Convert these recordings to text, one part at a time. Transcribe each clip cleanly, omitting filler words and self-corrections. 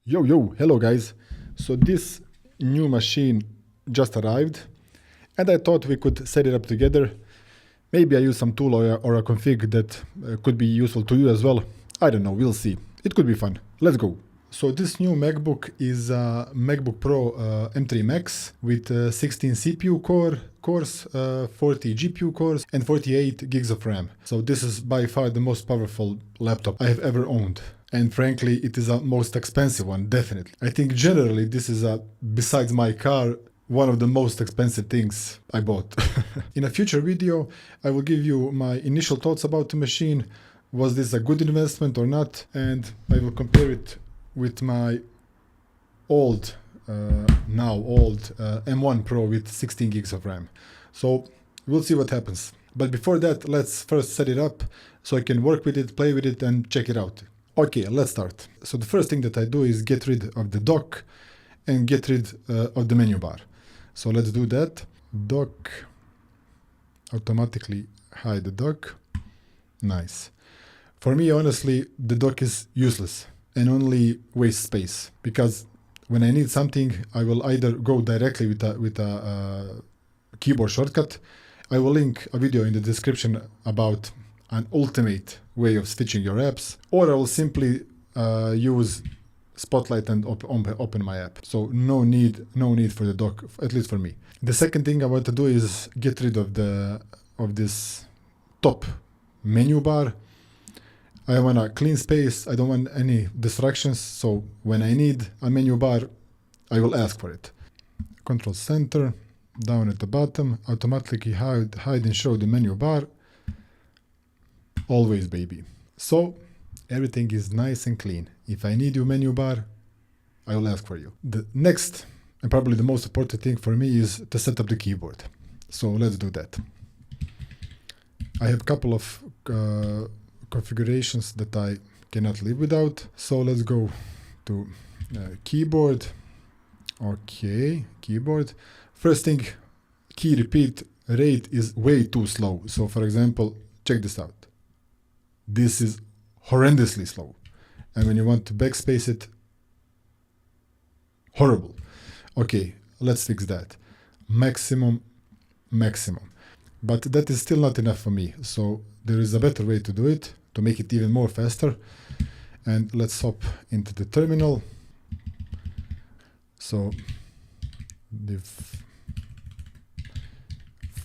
Hello guys. So this new machine just arrived and I thought we could set it up together. Maybe I use some tool or a config that could be useful to you as well. I don't know, we'll see. It could be fun. Let's go. So this new MacBook is a MacBook Pro M3 Max with 16 CPU cores, 40 GPU cores and 48 gigs of RAM. So this is by far the most powerful laptop I have ever owned. And frankly, it is a most expensive one, definitely. I think generally this is besides my car, one of the most expensive things I bought. In a future video, I will give you my initial thoughts about the machine. Was this a good investment or not? And I will compare it with my old M1 Pro with 16 gigs of RAM. So we'll see what happens. But before that, let's first set it up so I can work with it, play with it, and check it out. Okay, let's start. So the first thing that I do is get rid of the dock and get rid of the menu bar. So let's do that. Dock, automatically hide the dock. Nice. For me, honestly, the dock is useless and only wastes space, because when I need something, I will either go directly with a keyboard shortcut. I will link a video in the description about an ultimate way of switching your apps, or I will simply use Spotlight and open my app. So no need for the dock, at least for me. The second thing I want to do is get rid of this top menu bar. I want a clean space. I don't want any distractions. So when I need a menu bar, I will ask for it. Control Center, down at the bottom, automatically hide and show the menu bar. Always, baby. So everything is nice and clean. If I need your menu bar, I will ask for you. The next and probably the most important thing for me is to set up the keyboard. So let's do that. I have a couple of configurations that I cannot live without. So let's go to keyboard. Okay, keyboard. First thing, key repeat rate is way too slow. So for example, check this out. This is horrendously slow. And when you want to backspace it, horrible. Okay, let's fix that. Maximum. But that is still not enough for me. So there is a better way to do it, to make it even more faster. And let's hop into the terminal. So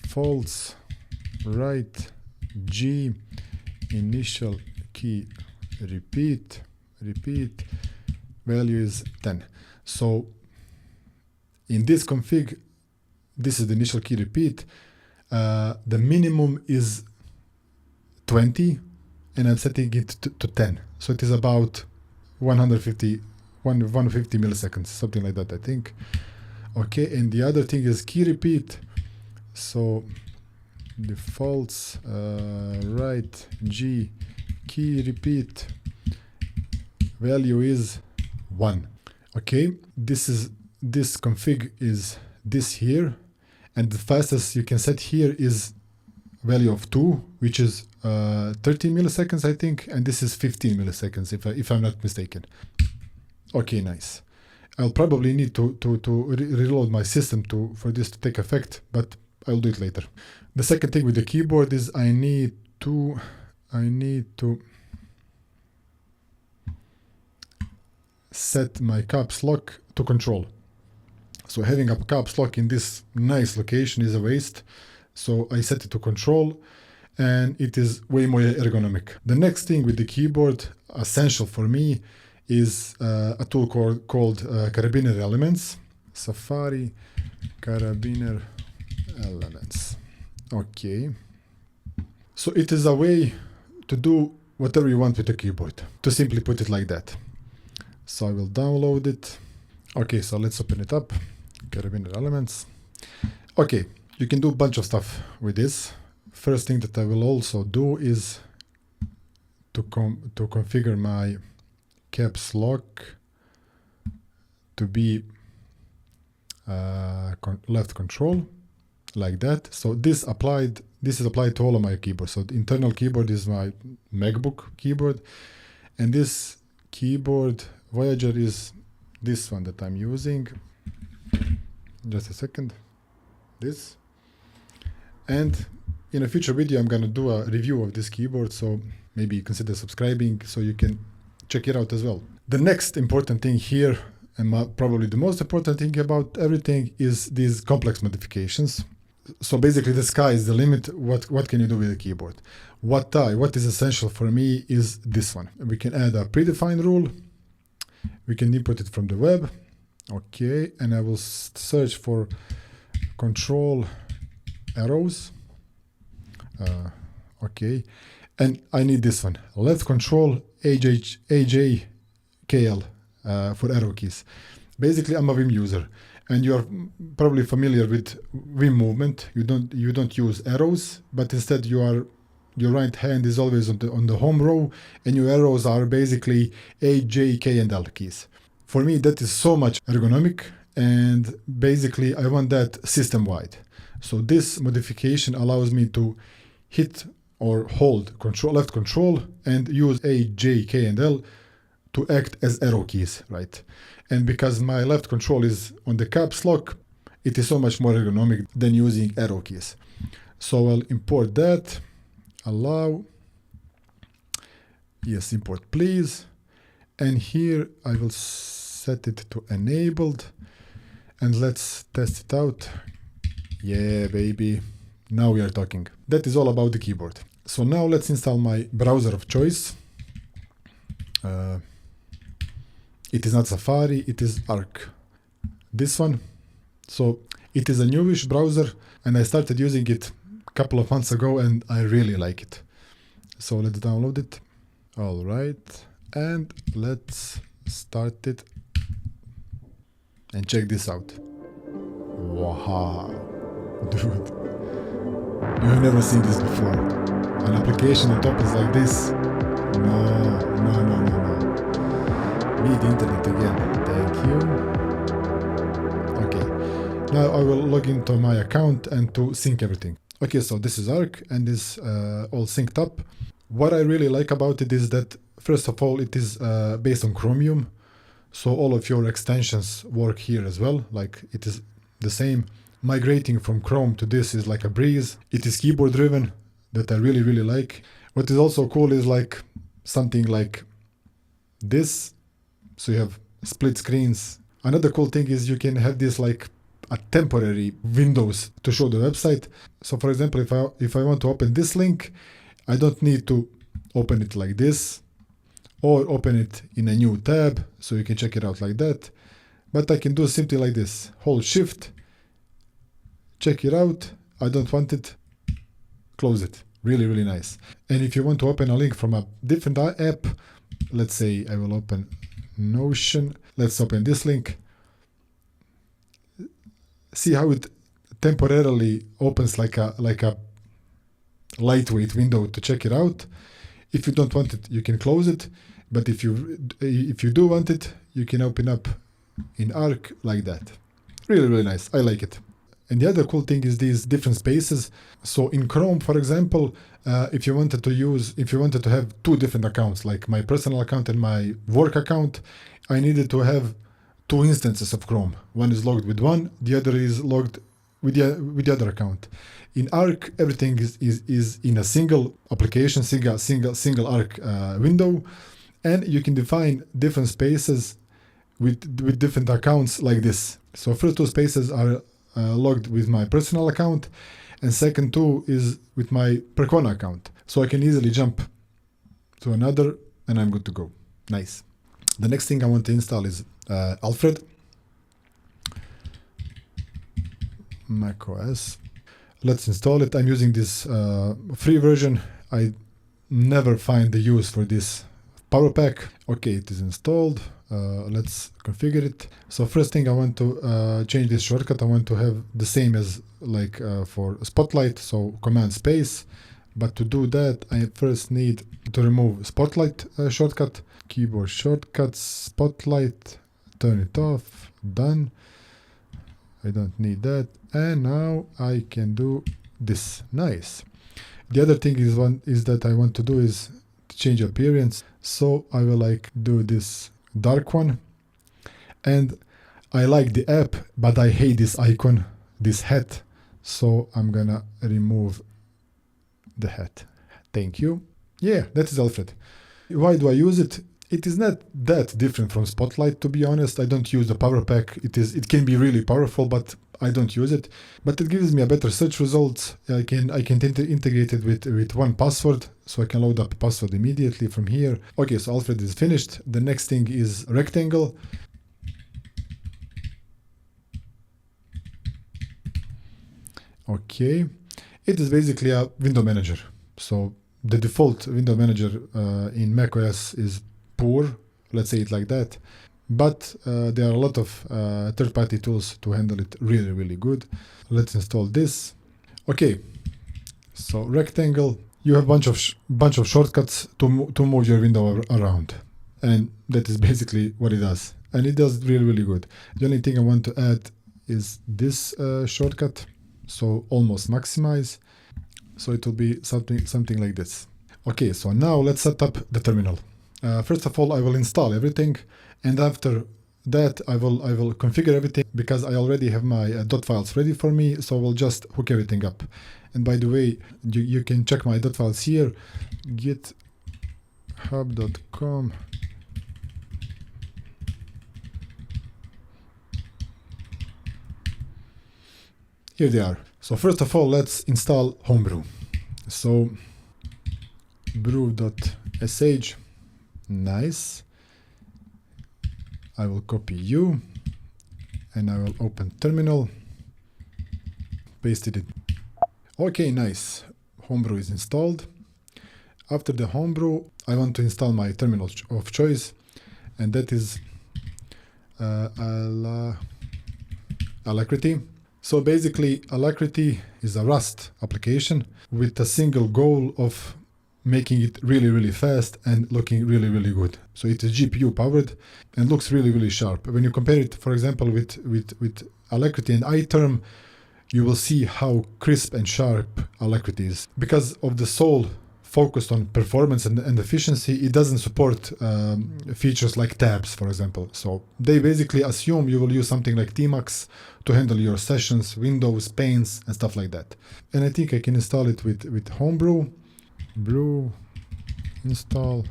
defaults, right, G, initial key repeat, value is 10. So in this config, this is the initial key repeat. The minimum is 20 and I'm setting it to 10. So it is about 150 milliseconds, something like that, I think. Okay, and the other thing is key repeat. So defaults, right, G, key repeat, value is 1. Okay, this config is this here, and the fastest you can set here is value of 2, which is 30 milliseconds, I think, and this is 15 milliseconds if I'm not mistaken. Okay, nice. I'll probably need to reload my system for this to take effect, but I'll do it later. The second thing with the keyboard is I need to set my caps lock to control. So having a caps lock in this nice location is a waste. So I set it to control and it is way more ergonomic. The next thing with the keyboard, essential for me, is a tool called Carabiner Elements. Safari Carabiner Elements. Okay. So it is a way to do whatever you want with the keyboard, to simply put it like that. So I will download it. Okay, so let's open it up. Carabiner Elements. Okay, you can do a bunch of stuff with this. First thing that I will also do is to configure my caps lock to be left control, like that. So this is applied to all of my keyboards. So the internal keyboard is my MacBook keyboard, and this keyboard Voyager is this one that I'm using. Just a second. This. And in a future video, I'm gonna do a review of this keyboard, so maybe consider subscribing so you can check it out as well. The next important thing here, and probably the most important thing about everything, is these complex modifications. So basically the sky is the limit. What can you do with the keyboard? What is essential for me is this one. We can add a predefined rule. We can import it from the web. Okay, and I will search for control arrows. Okay, and I need this one. Left control AJKL for arrow keys. Basically, I'm a Vim user, and you are probably familiar with Vim movement. You don't use arrows, but instead your right hand is always on the home row, and your arrows are basically A, J, K, and L keys. For me, that is so much ergonomic, and basically I want that system-wide. So this modification allows me to hit or hold left control and use A, J, K, and L to act as arrow keys, right? And because my left control is on the caps lock, it is so much more ergonomic than using arrow keys. So I'll import that, allow, yes, import please. And here I will set it to enabled, and let's test it out. Yeah, baby. Now we are talking. That is all about the keyboard. So now let's install my browser of choice. It is not Safari, it is Arc. This one. So it is a newish browser, and I started using it a couple of months ago, and I really like it. So let's download it. All right. And let's start it and check this out. Wow, dude, you have never seen this before. An application on top is like this. No. Need internet again. Thank you. Okay, now I will log into my account and to sync everything. Okay, so this is Arc, and this all synced up. What I really like about it is that, first of all, it is based on Chromium, so all of your extensions work here as well, like it is the same. Migrating from Chrome to this is like a breeze. It is keyboard driven, that I really like. What is also cool is like something like this, so you have split screens. Another cool thing is you can have this like a temporary windows to show the website. So for example, if I want to open this link, I don't need to open it like this or open it in a new tab, so you can check it out like that. But I can do simply like this, hold shift, check it out. I don't want it, close it. Really nice. And if you want to open a link from a different app, let's say I will open Notion. Let's open this link. See how it temporarily opens like a lightweight window to check it out. If you don't want it, you can close it. But if you do want it, you can open up in Arc like that. Really nice. I like it. And the other cool thing is these different spaces. So in Chrome, for example, if you wanted to have two different accounts, like my personal account and my work account, I needed to have two instances of Chrome. One is logged with one, the other is logged with the other account. In Arc, everything is in a single application, single Arc window, and you can define different spaces with different accounts like this. So first two spaces are logged with my personal account, and second two is with my Percona account. So I can easily jump to another, and I'm good to go. Nice. The next thing I want to install is Alfred. MacOS. Let's install it. I'm using this free version. I never find the use for this power pack. Okay, it is installed. Let's configure it. So first thing, I want to change this shortcut. I want to have the same as like for Spotlight, so command space. But to do that, I first need to remove Spotlight shortcut, keyboard shortcuts, Spotlight, turn it off, done. I don't need that. And now I can do this. Nice. The other thing is that I want to do is to change appearance. So I will like do this dark one, And I like the app, but I hate this icon, this hat. So I'm gonna remove the hat. Thank you. Yeah, that is Alfred. Why do I use it? It is not that different from Spotlight, to be honest. I don't use the power pack. It can be really powerful, but I don't use it. But it gives me a better search results. I can integrate it with one password, so I can load up a password immediately from here. Okay, so Alfred is finished. The next thing is Rectangle. Okay, it is basically a window manager. So the default window manager in macOS is poor, let's say it like that. But there are a lot of third-party tools to handle it really, really good. Let's install this. Okay, so Rectangle, you have bunch of shortcuts to move your window around, and that is basically what it does. And it does really, really good. The only thing I want to add is this shortcut. So almost maximize. So it will be something like this. Okay, so now let's set up the terminal. First of all, I will install everything, and after that I will configure everything, because I already have my dot files ready for me. So I will just hook everything up. And by the way, you can check my dot files here, github.com. Here they are. So first of all, let's install Homebrew. So brew.sh, nice. I will copy you, and I will open terminal, pasted it. Okay, nice. Homebrew is installed. After the Homebrew, I want to install my terminal of choice, and that is Alacrity. So basically, Alacrity is a Rust application with a single goal of making it really, really fast and looking really, really good. So it is GPU powered and looks really, really sharp. When you compare it, for example, with Alacrity and iTerm, you will see how crisp and sharp Alacrity is. Because of the sole focused on performance and efficiency, it doesn't support features like tabs, for example. So they basically assume you will use something like Tmax to handle your sessions, windows, panes, and stuff like that. And I think I can install it with Homebrew. Brew, install,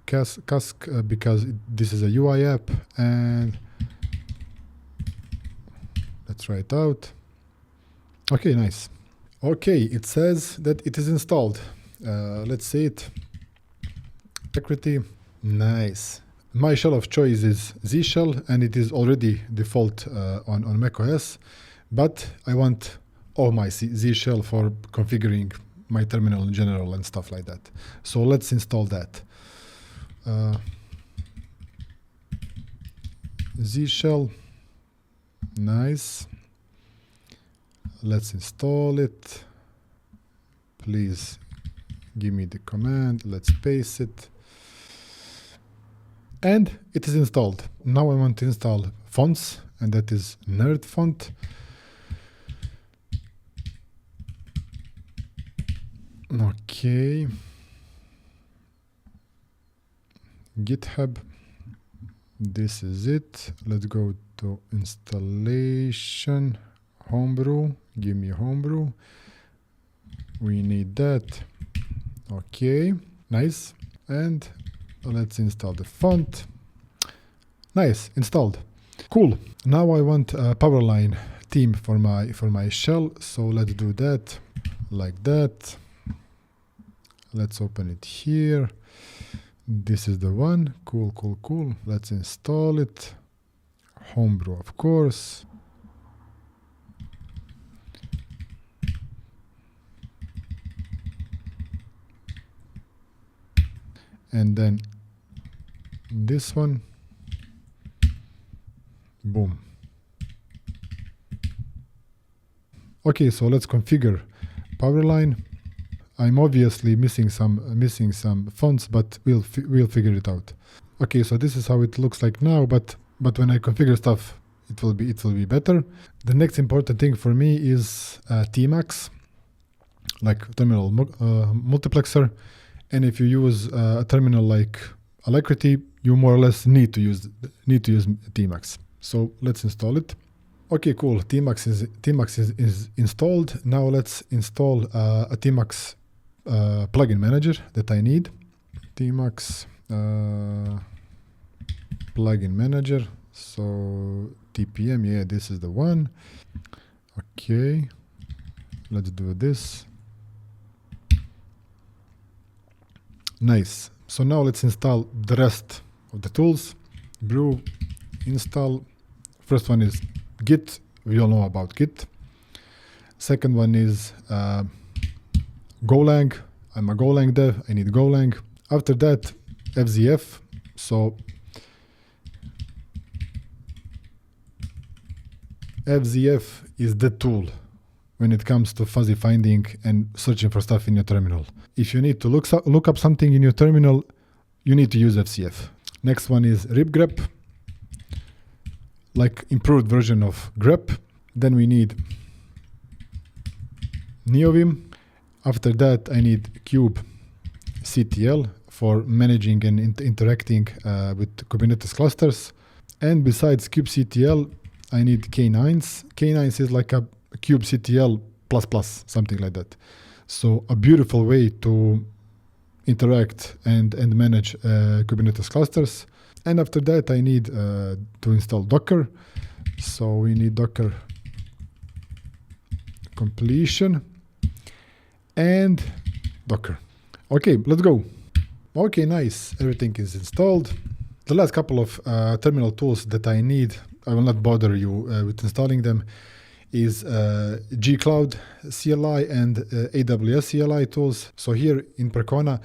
Cask, because this is a UI app, and let's try it out. Okay, nice. Okay, it says that it is installed. Let's see it. Security, nice. My shell of choice is Z shell, and it is already default on macOS, but I want all my Z shell for configuring my terminal in general and stuff like that. So let's install that. Z shell, nice. Let's install it. Please give me the command. Let's paste it. And it is installed. Now I want to install fonts, and that is Nerd font. Okay. GitHub. This is it. Let's go to installation. Homebrew. Give me Homebrew. We need that. Okay. Nice. And let's install the font. Nice. Installed. Cool. Now I want a Powerline theme for my shell. So let's do that like that. Let's open it here. This is the one. Cool, cool, cool. Let's install it. Homebrew, of course. And then this one. Boom. Okay, so let's configure Powerline. I'm obviously missing some fonts, but we'll figure it out. Okay, so this is how it looks like now, but when I configure stuff, it will be better. The next important thing for me is Tmax, like terminal multiplexer. And if you use a terminal like Alacrity, you more or less need to use Tmax. So let's install it. Okay, cool. Tmax is installed. Now let's install a Tmax plugin manager that I need. Tmax plugin manager. So TPM, yeah, this is the one. Okay, let's do this. Nice. So now let's install the rest of the tools. Brew, install. First one is Git. We all know about Git. Second one is Golang. I'm a Golang dev. I need Golang. After that, FZF. So FZF is the tool when it comes to fuzzy finding and searching for stuff in your terminal. If you need to look up something in your terminal, you need to use FZF. Next one is ripgrep, like improved version of grep. Then we need NeoVim. After that, I need kubectl for managing and interacting with Kubernetes clusters. And besides kubectl, I need K9s. K9s is like a kubectl ++, something like that. So a beautiful way to interact and manage Kubernetes clusters. And after that, I need to install Docker. So we need Docker completion and Docker. Okay, let's go. Okay, nice. Everything is installed. The last couple of terminal tools that I need, I will not bother you with installing them, is gcloud CLI and AWS CLI tools. So here in Percona,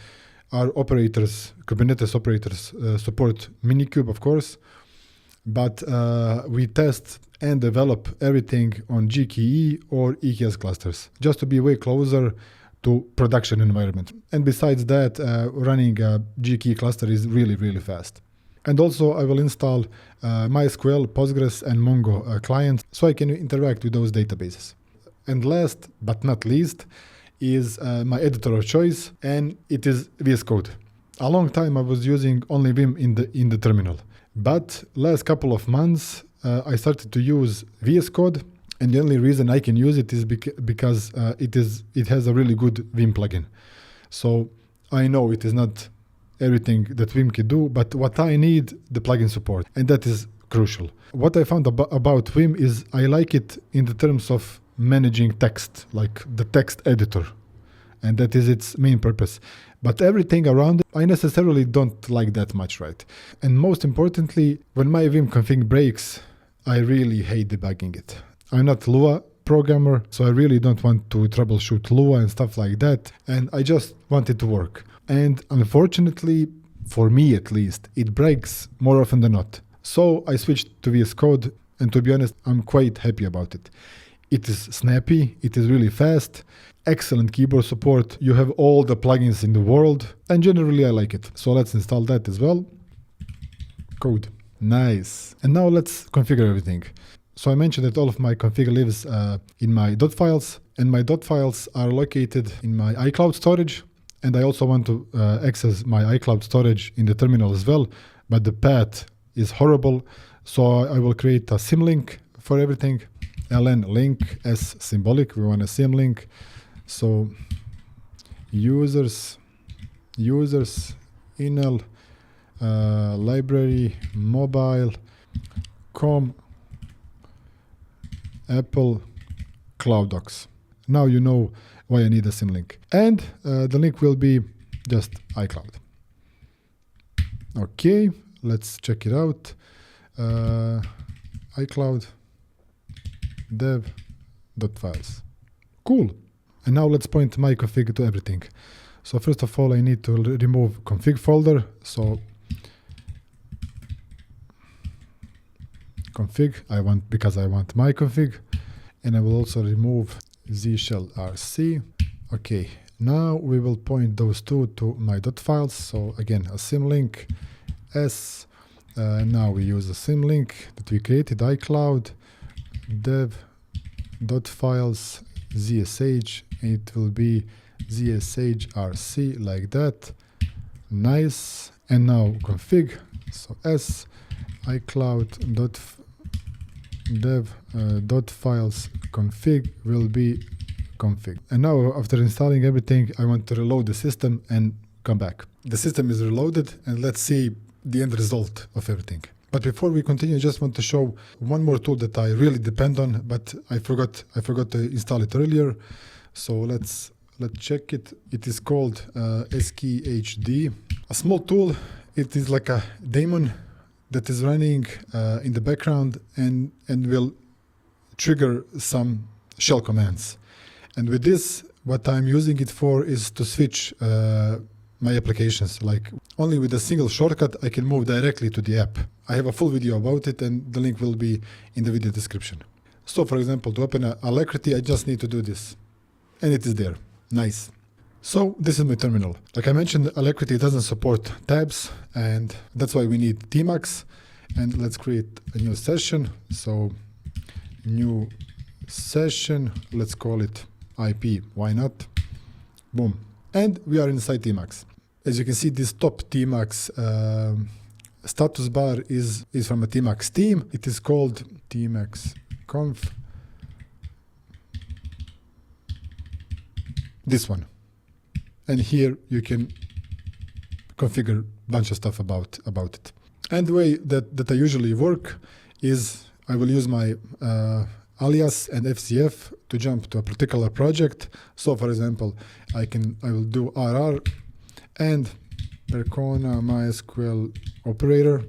our operators, Kubernetes operators, support Minikube, of course, but we test and develop everything on GKE or EKS clusters, just to be way closer to production environment. And besides that, running a GKE cluster is really, really fast. And also I will install MySQL, Postgres, and Mongo clients so I can interact with those databases. And last but not least is my editor of choice, and it is VS Code. A long time I was using only Vim in the terminal, but last couple of months I started to use VS Code, and the only reason I can use it is because it has a really good Vim plugin. So I know it is not everything that Vim can do, but what I need, the plugin support, and that is crucial. What I found about Vim is I like it in the terms of managing text, like the text editor, and that is its main purpose. But everything around it, I necessarily don't like that much, right? And most importantly, when my Vim config breaks, I really hate debugging it. I'm not Lua programmer, so I really don't want to troubleshoot Lua and stuff like that, and I just want it to work. And unfortunately, for me at least, it breaks more often than not. So I switched to VS Code, and to be honest, I'm quite happy about it. It is snappy, it is really fast, excellent keyboard support, you have all the plugins in the world, and generally I like it. So let's install that as well. Code. Nice. And now let's configure everything. So I mentioned that all of my config lives in my .files, and my .files are located in my iCloud storage. And I also want to access my iCloud storage in the terminal as well, but the path is horrible. So I will create a symlink for everything. ln link as symbolic, we want a symlink. So users, inl, library, mobile, com, Apple, Cloud Docs. Now you know why I need a symlink. And the link will be just iCloud. Okay, let's check it out. iCloud dev.files. Cool. And now let's point my config to everything. So first of all, I need to remove config folder. So config, because I want my config. And I will also remove Z shell RC. Okay, now we will point those two to my .files. So again, a symlink S. Now we use a symlink that we created, iCloud dev.files ZSH. It will be ZSH RC like that. Nice. And now config, so s icloud.dev.files config will be config. And now after installing everything, I want to reload the system and come back. The system is reloaded, and let's see the end result of everything. But before we continue, I just want to show one more tool that I really depend on, but I forgot to install it earlier. So let's check it. It is called SKHD, a small tool. It is like a daemon that is running in the background and will trigger some shell commands. And with this, what I'm using it for is to switch my applications. Like only with a single shortcut, I can move directly to the app. I have a full video about it, and the link will be in the video description. So for example, to open Alacrity, I just need to do this, and it is there. Nice. So this is my terminal. Like I mentioned, Alacrity doesn't support tabs, and that's why we need Tmax. And let's create a new session. So new session, let's call it IP, why not? Boom. And we are inside Tmax. As you can see, this top Tmax status bar is from a Tmax theme. It is called Tmax conf. This one. And here you can configure a bunch of stuff about it. And the way that I usually work is I will use my alias and FCF to jump to a particular project. So for example, I will do RR and Percona MySQL operator.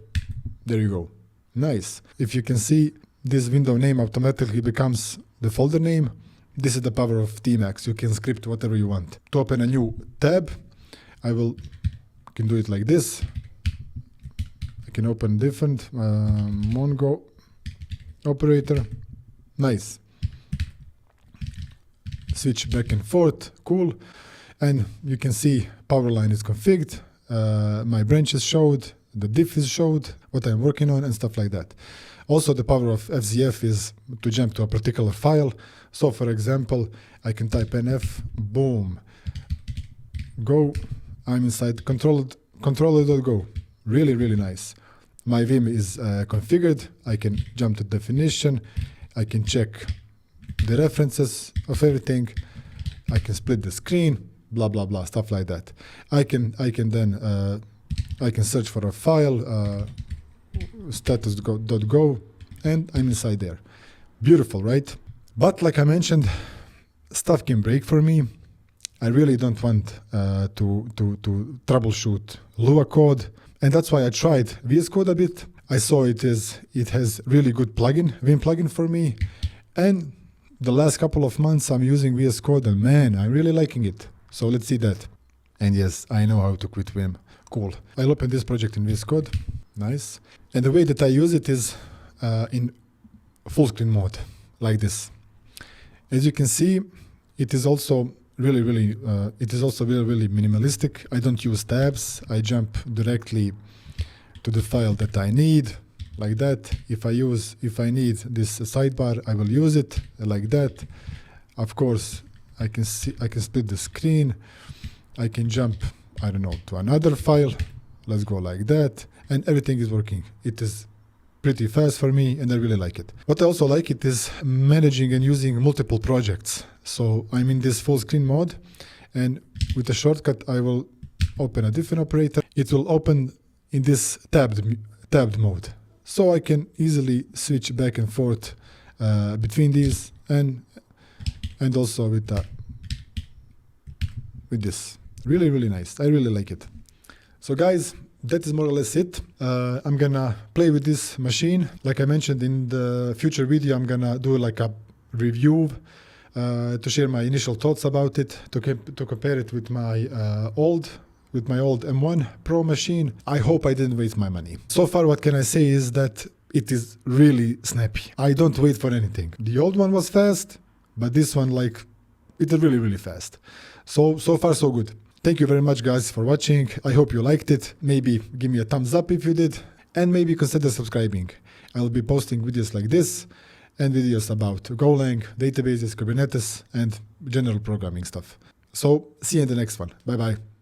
There you go. Nice. If you can see, this window name automatically becomes the folder name. This is the power of Tmax. You can script whatever you want. To open a new tab, I can do it like this. I can open different Mongo operator. Nice. Switch back and forth. Cool. And you can see Powerline is configured. My branches showed. The diff is showed. What I'm working on and stuff like that. Also, the power of FZF is to jump to a particular file. So, for example, I can type nf, boom, go. I'm inside controller.go. Really, really nice. My Vim is configured. I can jump to definition. I can check the references of everything. I can split the screen, blah, blah, blah, stuff like that. I can search for a file, status.go, and I'm inside there. Beautiful, right? But like I mentioned, stuff can break for me. I really don't want to troubleshoot Lua code, and that's why I tried VS Code a bit. I saw it has really good Vim plugin for me, and the last couple of months I'm using VS Code, and man, I'm really liking it. So let's see that. And yes, I know how to quit Vim. Cool. I'll open this project in VS Code. Nice. And the way that I use it is in full screen mode, like this. As you can see, it is also really minimalistic. I don't use tabs. I jump directly to the file that I need, like that. If I need this sidebar, I will use it like that. Of course, I can split the screen. I can jump, I don't know, to another file. Let's go like that, and everything is working. It is pretty fast for me, and I really like it. What I also like it is managing and using multiple projects. So I'm in this full screen mode, and with a shortcut, I will open a different operator. It will open in this tabbed mode. So I can easily switch back and forth between these, and also with this. Really, really nice. I really like it. So guys, that is more or less it. I'm gonna play with this machine. Like I mentioned in the future video, I'm gonna do like a review to share my initial thoughts about it, to compare it with my old M1 Pro machine. I hope I didn't waste my money. So far, what can I say is that it is really snappy. I don't wait for anything. The old one was fast, but this one, like, it is really, really fast. So far, so good. Thank you very much, guys, for watching. I hope you liked it. Maybe give me a thumbs up if you did, and maybe consider subscribing. I'll be posting videos like this and videos about Golang, databases, Kubernetes, and general programming stuff. So see you in the next one. Bye-bye.